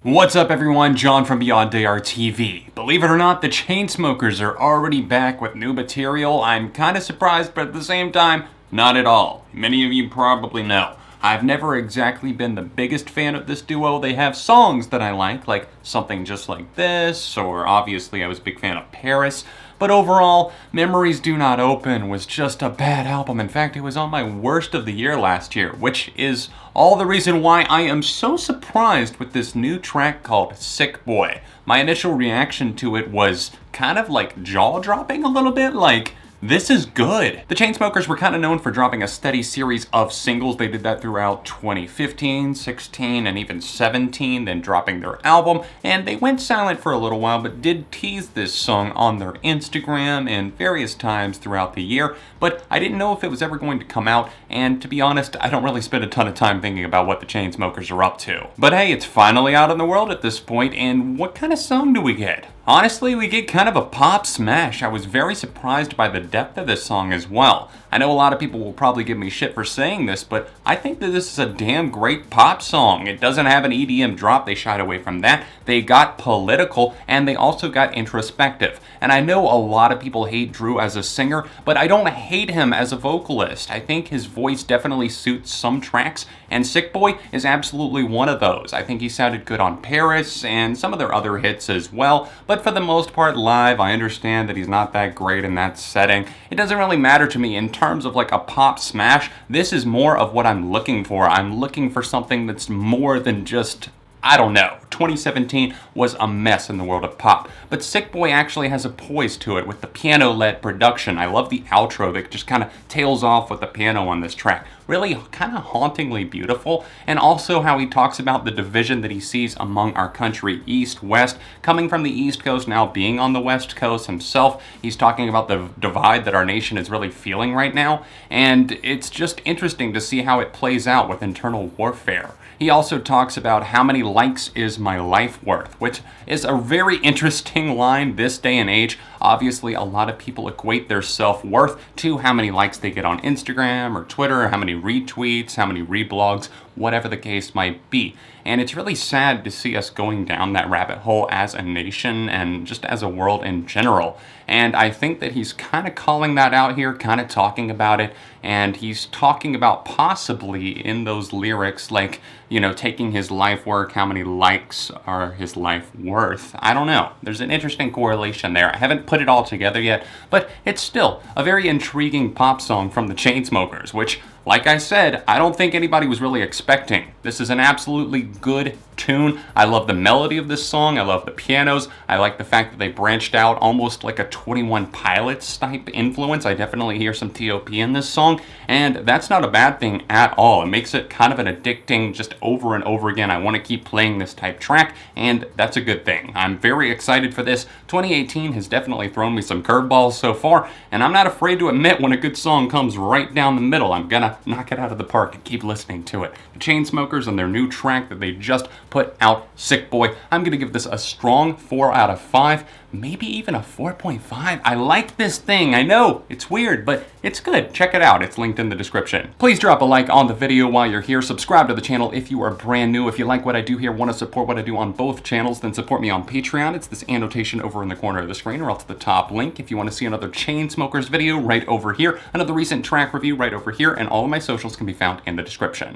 What's up everyone, John from Beyond ARTV. Believe it or not, the Chainsmokers are already back with new material. I'm kinda surprised, but at the same time, not at all. Many of you probably know. I've never exactly been the biggest fan of this duo. They have songs that I like Something Just Like This, or obviously I was a big fan of Paris. But overall, Memories Do Not Open was just a bad album. In fact, it was on my worst of the year last year, which is all the reason why I am so surprised with this new track called Sick Boy. My initial reaction to it was kind of like jaw-dropping a little bit, like, this is good. The Chainsmokers were kind of known for dropping a steady series of singles. They did that throughout 2015, 16, and even 17, then dropping their album. And they went silent for a little while, but did tease this song on their Instagram and various times throughout the year. But I didn't know if it was ever going to come out, and to be honest, I don't really spend a ton of time thinking about what the Chainsmokers are up to. But hey, it's finally out in the world at this point, and what kind of song do we get? Honestly, we get kind of a pop smash. I was very surprised by the depth of this song as well. I know a lot of people will probably give me shit for saying this, but I think that this is a damn great pop song. It doesn't have an EDM drop, they shied away from that. They got political, and they also got introspective. And I know a lot of people hate Drew as a singer, but I don't hate him as a vocalist. I think his voice definitely suits some tracks, and Sick Boy is absolutely one of those. I think he sounded good on Paris, and some of their other hits as well, but for the most part live, I understand that he's not that great in that setting. It doesn't really matter to me in terms of like a pop smash. This is more of what I'm looking for. I'm looking for something that's more than just, I don't know. 2017 was a mess in the world of pop, but Sick Boy actually has a poise to it with the piano-led production. I love the outro that just kind of tails off with the piano on this track. Really kind of hauntingly beautiful, and also how he talks about the division that he sees among our country, East, West, coming from the East Coast, now being on the West Coast himself. He's talking about the divide that our nation is really feeling right now, and it's just interesting to see how it plays out with internal warfare. He also talks about how many likes is my life worth, which is a very interesting line this day and age. Obviously, a lot of people equate their self-worth to how many likes they get on Instagram or Twitter, how many retweets, how many reblogs, whatever the case might be. And it's really sad to see us going down that rabbit hole as a nation and just as a world in general. And I think that he's kind of calling that out here, kind of talking about it, and he's talking about possibly in those lyrics, like, you know, taking his life work, how many likes are his life worth? I don't know. There's an interesting correlation there. I haven't put it all together yet, but it's still a very intriguing pop song from the Chainsmokers, which, like I said, I don't think anybody was really expecting. This is an absolutely good tune. I love the melody of this song. I love the pianos. I like the fact that they branched out almost like a 21 Pilots type influence. I definitely hear some T.O.P. in this song, and that's not a bad thing at all. It makes it kind of an addicting, just over and over again. I want to keep playing this type track, and that's a good thing. I'm very excited for this. 2018 has definitely thrown me some curveballs so far, and I'm not afraid to admit when a good song comes right down the middle. I'm gonna knock it out of the park and keep listening to it. The Chainsmokers and their new track that they just put out, Sick Boy, I'm gonna give this a strong 4 out of 5, maybe even a 4.5. I like this thing. I know it's weird, but it's good. Check it out. It's linked in the description. Please drop a like on the video while you're here. Subscribe to the channel if you are brand new. If you like what I do here, want to support what I do on both channels, then support me on Patreon. It's this annotation over in the corner of the screen, or else the top link. If you want to see another Chainsmokers video, right over here. Another recent track review right over here, and all of my socials can be found in the description.